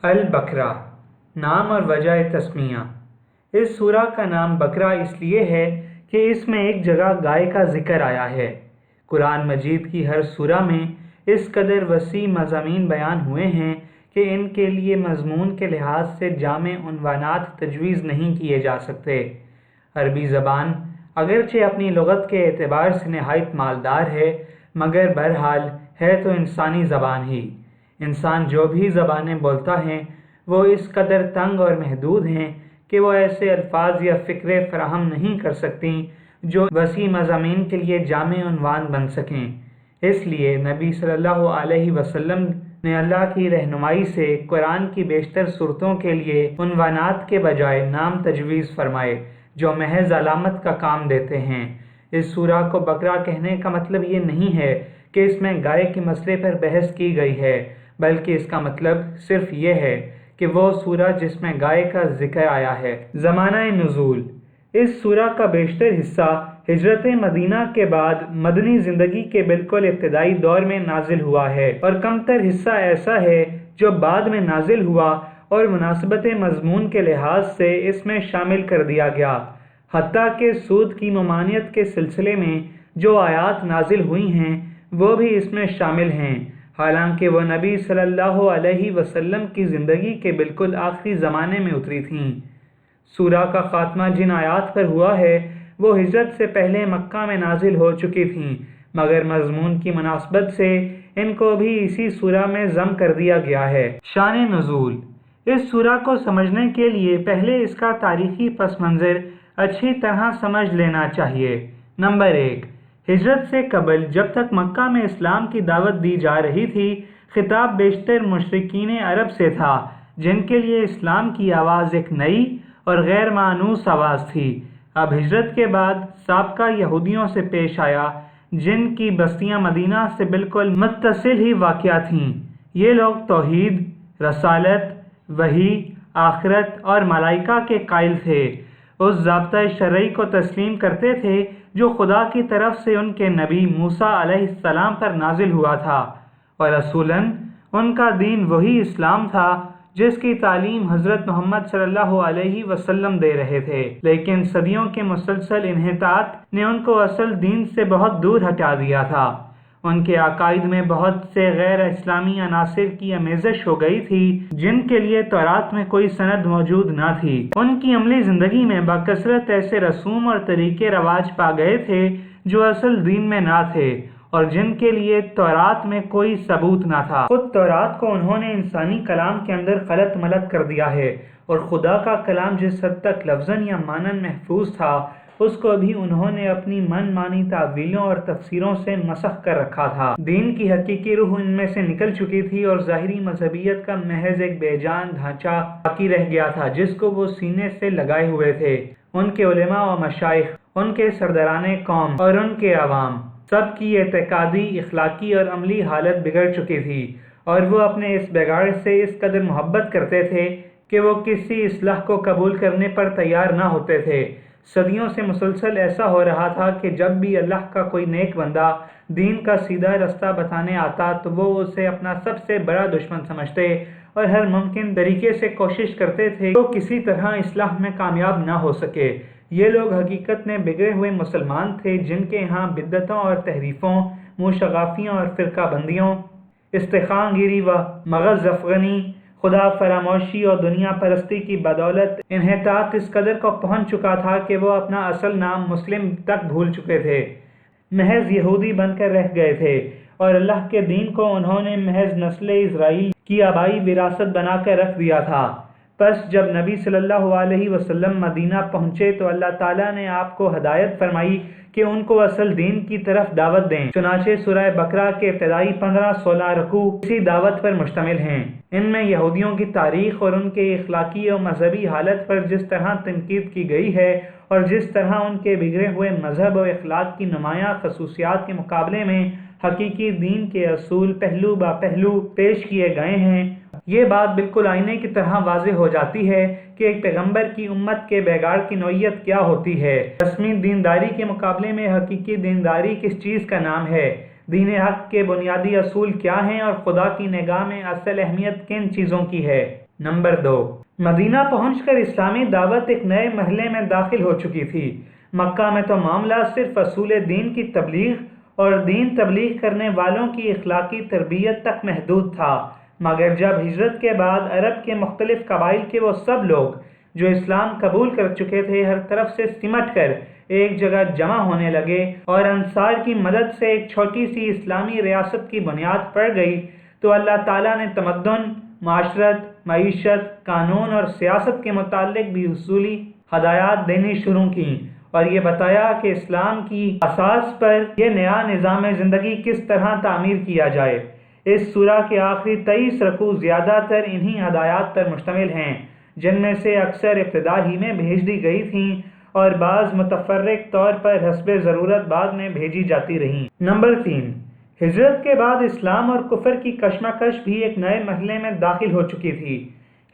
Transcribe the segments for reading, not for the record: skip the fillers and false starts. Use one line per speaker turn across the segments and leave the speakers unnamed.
البقرہ نام اور وجہ تسمیہ۔ اس سورہ کا نام بقرہ اس لیے ہے کہ اس میں ایک جگہ گائے کا ذکر آیا ہے۔ قرآن مجید کی ہر سورہ میں اس قدر وسیع مضامین بیان ہوئے ہیں کہ ان کے لیے مضمون کے لحاظ سے جامع عنوانات تجویز نہیں کیے جا سکتے۔ عربی زبان اگرچہ اپنی لغت کے اعتبار سے نہایت مالدار ہے، مگر بہرحال ہے تو انسانی زبان ہی۔ انسان جو بھی زبانیں بولتا ہے وہ اس قدر تنگ اور محدود ہیں کہ وہ ایسے الفاظ یا فقرے فراہم نہیں کر سکتی جو وسیع مضامین کے لیے جامع عنوان بن سکیں۔ اس لیے نبی صلی اللہ علیہ وسلم نے اللہ کی رہنمائی سے قرآن کی بیشتر صورتوں کے لیے عنوانات کے بجائے نام تجویز فرمائے جو محض علامت کا کام دیتے ہیں۔ اس سورہ کو بقرہ کہنے کا مطلب یہ نہیں ہے کہ اس میں گائے کے مسئلے پر بحث کی گئی ہے، بلکہ اس کا مطلب صرف یہ ہے کہ وہ سورہ جس میں گائے کا ذکر آیا ہے۔ زمانہ نزول۔ اس سورہ کا بیشتر حصہ ہجرت مدینہ کے بعد مدنی زندگی کے بالکل ابتدائی دور میں نازل ہوا ہے، اور کم تر حصہ ایسا ہے جو بعد میں نازل ہوا اور مناسبت مضمون کے لحاظ سے اس میں شامل کر دیا گیا۔ حتیٰ کہ سود کی ممانعت کے سلسلے میں جو آیات نازل ہوئی ہیں وہ بھی اس میں شامل ہیں، حالانکہ وہ نبی صلی اللہ علیہ وسلم کی زندگی کے بالکل آخری زمانے میں اتری تھیں۔ سورہ کا خاتمہ جن آیات پر ہوا ہے وہ ہجرت سے پہلے مکہ میں نازل ہو چکی تھیں، مگر مضمون کی مناسبت سے ان کو بھی اسی سورہ میں ضم کر دیا گیا ہے۔ شان نزول۔ اس سورہ کو سمجھنے کے لیے پہلے اس کا تاریخی پس منظر اچھی طرح سمجھ لینا چاہیے۔ نمبر 1، ہجرت سے قبل جب تک مکہ میں اسلام کی دعوت دی جا رہی تھی، خطاب بیشتر مشرکین عرب سے تھا، جن کے لیے اسلام کی آواز ایک نئی اور غیر مانوس آواز تھی۔ اب ہجرت کے بعد سابقہ یہودیوں سے پیش آیا، جن کی بستیاں مدینہ سے بالکل متصل ہی واقع تھیں۔ یہ لوگ توحید، رسالت، وحی، آخرت اور ملائکہ کے قائل تھے، اس ضابطۂ شرعی کو تسلیم کرتے تھے جو خدا کی طرف سے ان کے نبی موسیٰ علیہ السلام پر نازل ہوا تھا، اور اصولاً ان کا دین وہی اسلام تھا جس کی تعلیم حضرت محمد صلی اللہ علیہ وسلم دے رہے تھے۔ لیکن صدیوں کے مسلسل انحطاط نے ان کو اصل دین سے بہت دور ہٹا دیا تھا۔ ان کے عقائد میں بہت سے غیر اسلامی عناصر کی آمیزش ہو گئی تھی جن کے لیے تورات میں کوئی سند موجود نہ تھی۔ ان کی عملی زندگی میں بکثرت ایسے رسوم اور طریقے رواج پا گئے تھے جو اصل دین میں نہ تھے اور جن کے لیے تورات میں کوئی ثبوت نہ تھا۔ خود تورات کو انہوں نے انسانی کلام کے اندر خلط ملط کر دیا ہے، اور خدا کا کلام جس حد تک لفظاً یا معناً محفوظ تھا اس کو بھی انہوں نے اپنی من مانی تعویلوں اور تفسیروں سے مسخ کر رکھا تھا۔ دین کی حقیقی روح ان میں سے نکل چکی تھی اور ظاہری مذہبیت کا محض ایک بے جان ڈھانچہ باقی رہ گیا تھا جس کو وہ سینے سے لگائے ہوئے تھے۔ ان کے علماء و مشائخ، ان کے سرداران قوم اور ان کے عوام، سب کی اعتقادی، اخلاقی اور عملی حالت بگڑ چکی تھی، اور وہ اپنے اس بگاڑ سے اس قدر محبت کرتے تھے کہ وہ کسی اصلاح کو قبول کرنے پر تیار نہ ہوتے تھے۔ صدیوں سے مسلسل ایسا ہو رہا تھا کہ جب بھی اللہ کا کوئی نیک بندہ دین کا سیدھا رستہ بتانے آتا تو وہ اسے اپنا سب سے بڑا دشمن سمجھتے اور ہر ممکن طریقے سے کوشش کرتے تھے کہ وہ کسی طرح اصلاح میں کامیاب نہ ہو سکے۔ یہ لوگ حقیقت میں بگڑے ہوئے مسلمان تھے جن کے ہاں بدعتوں اور تحریفوں، موشگافیوں اور فرقہ بندیوں، استخوان گیری و مغز افغانی، خدا فراموشی اور دنیا پرستی کی بدولت انحطاط اس قدر کو پہنچ چکا تھا کہ وہ اپنا اصل نام مسلم تک بھول چکے تھے، محض یہودی بن کر رہ گئے تھے، اور اللہ کے دین کو انہوں نے محض نسل اسرائیل کی آبائی وراثت بنا کر رکھ دیا تھا۔ پس جب نبی صلی اللہ علیہ وسلم مدینہ پہنچے تو اللہ تعالیٰ نے آپ کو ہدایت فرمائی کہ ان کو اصل دین کی طرف دعوت دیں۔ چنانچہ سورہ بقرہ کے ابتدائی 15-16 رکوع اسی دعوت پر مشتمل ہیں۔ ان میں یہودیوں کی تاریخ اور ان کے اخلاقی اور مذہبی حالت پر جس طرح تنقید کی گئی ہے اور جس طرح ان کے بگڑے ہوئے مذہب و اخلاق کی نمایاں خصوصیات کے مقابلے میں حقیقی دین کے اصول پہلو با پہلو پیش کیے گئے ہیں، یہ بات بالکل آئینے کی طرح واضح ہو جاتی ہے کہ ایک پیغمبر کی امت کے بگاڑ کی نوعیت کیا ہوتی ہے۔ رسمی دینداری کے مقابلے میں حقیقی دینداری کس چیز کا نام ہے، دین حق کے بنیادی اصول کیا ہیں اور خدا کی نگاہ میں اصل اہمیت کن چیزوں کی ہے۔ نمبر 2، مدینہ پہنچ کر اسلامی دعوت ایک نئے مرحلے میں داخل ہو چکی تھی۔ مکہ میں تو معاملہ صرف اصول دین کی تبلیغ اور دین تبلیغ کرنے والوں کی اخلاقی تربیت تک محدود تھا، مگر جب ہجرت کے بعد عرب کے مختلف قبائل کے وہ سب لوگ جو اسلام قبول کر چکے تھے ہر طرف سے سمٹ کر ایک جگہ جمع ہونے لگے اور انصار کی مدد سے ایک چھوٹی سی اسلامی ریاست کی بنیاد پڑ گئی، تو اللہ تعالیٰ نے تمدن، معاشرت، معیشت، قانون اور سیاست کے متعلق بھی اصولی ہدایات دینی شروع کیں اور یہ بتایا کہ اسلام کی اساس پر یہ نیا نظام زندگی کس طرح تعمیر کیا جائے۔ اس سورہ کے آخری 23 رکوع زیادہ تر انہی ہدایات پر مشتمل ہیں، جن میں سے اکثر ابتدا ہی میں بھیج دی گئی تھیں اور بعض متفرق طور پر حسب ضرورت بعد میں بھیجی جاتی رہیں۔ نمبر 3، ہجرت کے بعد اسلام اور کفر کی کشمکش بھی ایک نئے مرحلے میں داخل ہو چکی تھی۔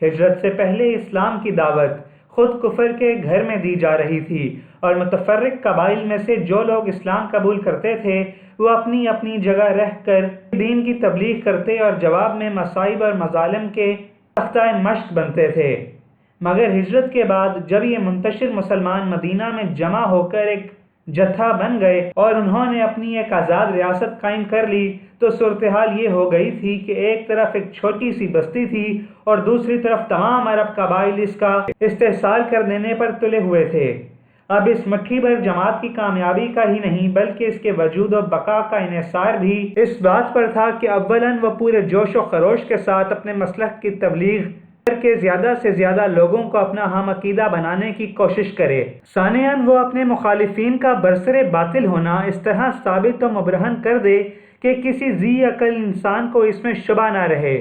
ہجرت سے پہلے اسلام کی دعوت خود کفر کے گھر میں دی جا رہی تھی اور متفرق قبائل میں سے جو لوگ اسلام قبول کرتے تھے وہ اپنی اپنی جگہ رہ کر دین کی تبلیغ کرتے اور جواب میں مصائب اور مظالم کے تختہ مشق بنتے تھے۔ مگر ہجرت کے بعد جب یہ منتشر مسلمان مدینہ میں جمع ہو کر ایک جتھا بن گئے اور انہوں نے اپنی ایک آزاد ریاست قائم کر لی تو صورتحال یہ ہو گئی تھی کہ ایک طرف ایک چھوٹی سی بستی تھی اور دوسری طرف تمام عرب قبائل اس کا استحصال کر دینے پر تلے ہوئے تھے۔ اب اس مٹھی بھر جماعت کی کامیابی کا ہی نہیں بلکہ اس کے وجود و بقا کا انحصار بھی اس بات پر تھا کہ اولاً وہ پورے جوش و خروش کے ساتھ اپنے مسلک کی تبلیغ کر کے زیادہ سے زیادہ لوگوں کو اپنا ہم عقیدہ بنانے کی کوشش کرے، ثانیاً وہ اپنے مخالفین کا برسر باطل ہونا اس طرح ثابت و مبرہن کر دے کہ کسی ذی عقل انسان کو اس میں شبہ نہ رہے،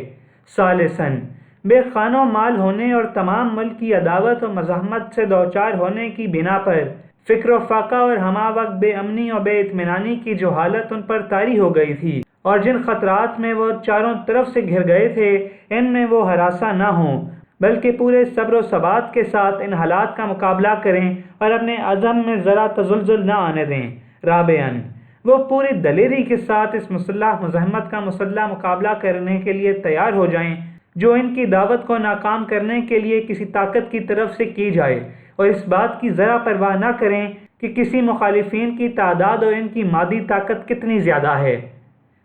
ثالثاً بے خان و مال ہونے اور تمام ملک کی عداوت و مزاحمت سے دوچار ہونے کی بنا پر فکر و فاقہ اور ہمہ وقت بے امنی و بے اطمینانی کی جو حالت ان پر طاری ہو گئی تھی اور جن خطرات میں وہ چاروں طرف سے گھر گئے تھے ان میں وہ ہراساں نہ ہوں بلکہ پورے صبر و ثبات کے ساتھ ان حالات کا مقابلہ کریں اور اپنے عزم میں ذرا تزلزل نہ آنے دیں۔ رابعاً وہ پوری دلیری کے ساتھ اس مسلح مزاحمت کا مسلح مقابلہ کرنے کے لیے تیار ہو جائیں جو ان کی دعوت کو ناکام کرنے کے لیے کسی طاقت کی طرف سے کی جائے، اور اس بات کی ذرا پرواہ نہ کریں کہ کسی مخالفین کی تعداد اور ان کی مادی طاقت کتنی زیادہ ہے۔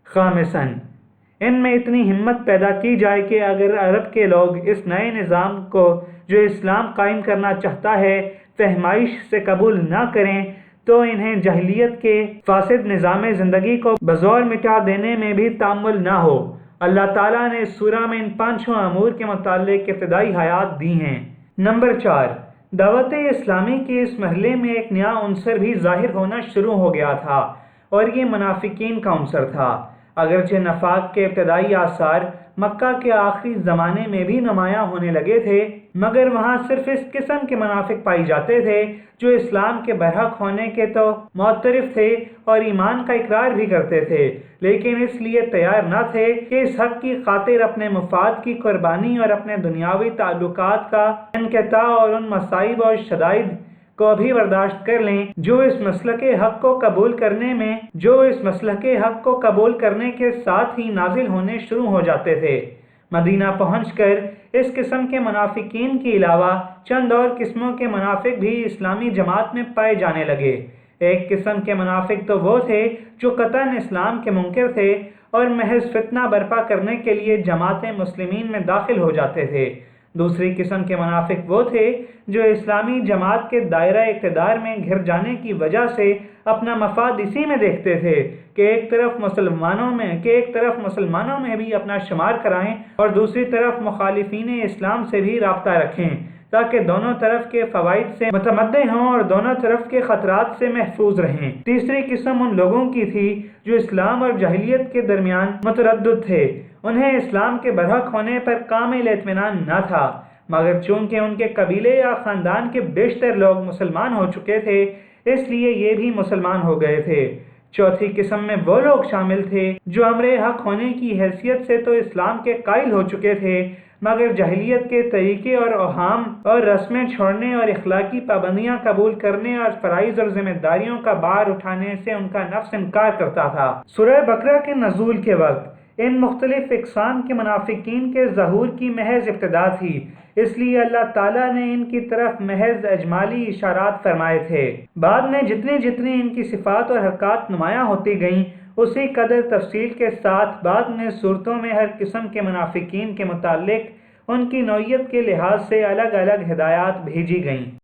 خامساً ان میں اتنی ہمت پیدا کی جائے کہ اگر عرب کے لوگ اس نئے نظام کو جو اسلام قائم کرنا چاہتا ہے فہمائش سے قبول نہ کریں تو انہیں جاہلیت کے فاسد نظام زندگی کو بزور مٹا دینے میں بھی تأمل نہ ہو۔ اللہ تعالیٰ نے اس سورہ میں ان 5 امور کے متعلق ابتدائی حیات دی ہیں۔ نمبر 4، دعوت اسلامی کے اس مرحلے میں ایک نیا عنصر بھی ظاہر ہونا شروع ہو گیا تھا اور یہ منافقین کا عنصر تھا۔ اگرچہ نفاق کے ابتدائی آثار مکہ کے آخری زمانے میں بھی نمایاں ہونے لگے تھے مگر وہاں صرف اس قسم کے منافق پائی جاتے تھے جو اسلام کے برحق ہونے کے تو معترف تھے اور ایمان کا اقرار بھی کرتے تھے لیکن اس لیے تیار نہ تھے کہ اس حق کی خاطر اپنے مفاد کی قربانی اور اپنے دنیاوی تعلقات کا انقطاع اور ان مصائب اور شدائد کو بھی برداشت کر لیں جو اس مسلک حق کو قبول کرنے کے ساتھ ہی نازل ہونے شروع ہو جاتے تھے۔ مدینہ پہنچ کر اس قسم کے منافقین کے علاوہ چند اور قسموں کے منافق بھی اسلامی جماعت میں پائے جانے لگے۔ ایک قسم کے منافق تو وہ تھے جو قطعاً اسلام کے منکر تھے اور محض فتنہ برپا کرنے کے لیے جماعت مسلمین میں داخل ہو جاتے تھے۔ دوسری قسم کے منافق وہ تھے جو اسلامی جماعت کے دائرہ اقتدار میں گھر جانے کی وجہ سے اپنا مفاد اسی میں دیکھتے تھے کہ ایک طرف مسلمانوں میں بھی اپنا شمار کرائیں اور دوسری طرف مخالفین اسلام سے بھی رابطہ رکھیں تاکہ دونوں طرف کے فوائد سے متمدع ہوں اور دونوں طرف کے خطرات سے محفوظ رہیں۔ تیسری قسم ان لوگوں کی تھی جو اسلام اور جاہلیت کے درمیان متردد تھے۔ انہیں اسلام کے برحق ہونے پر کامل اطمینان نہ تھا مگر چونکہ ان کے قبیلے یا خاندان کے بیشتر لوگ مسلمان ہو چکے تھے اس لیے یہ بھی مسلمان ہو گئے تھے۔ چوتھی قسم میں وہ لوگ شامل تھے جو امر حق ہونے کی حیثیت سے تو اسلام کے قائل ہو چکے تھے مگر جاہلیت کے طریقے اور اوہام اور رسمیں چھوڑنے اور اخلاقی پابندیاں قبول کرنے اور فرائض اور ذمہ داریوں کا بار اٹھانے سے ان کا نفس انکار کرتا تھا۔ سورہ بقرہ کے نزول کے وقت ان مختلف اقسام کے منافقین کے ظہور کی محض ابتدا تھی، اس لیے اللہ تعالیٰ نے ان کی طرف محض اجمالی اشارات فرمائے تھے۔ بعد میں جتنی ان کی صفات اور حرکات نمایاں ہوتی گئیں، اسی قدر تفصیل کے ساتھ بعد میں صورتوں میں ہر قسم کے منافقین کے متعلق ان کی نوعیت کے لحاظ سے الگ الگ ہدایات بھیجی گئیں۔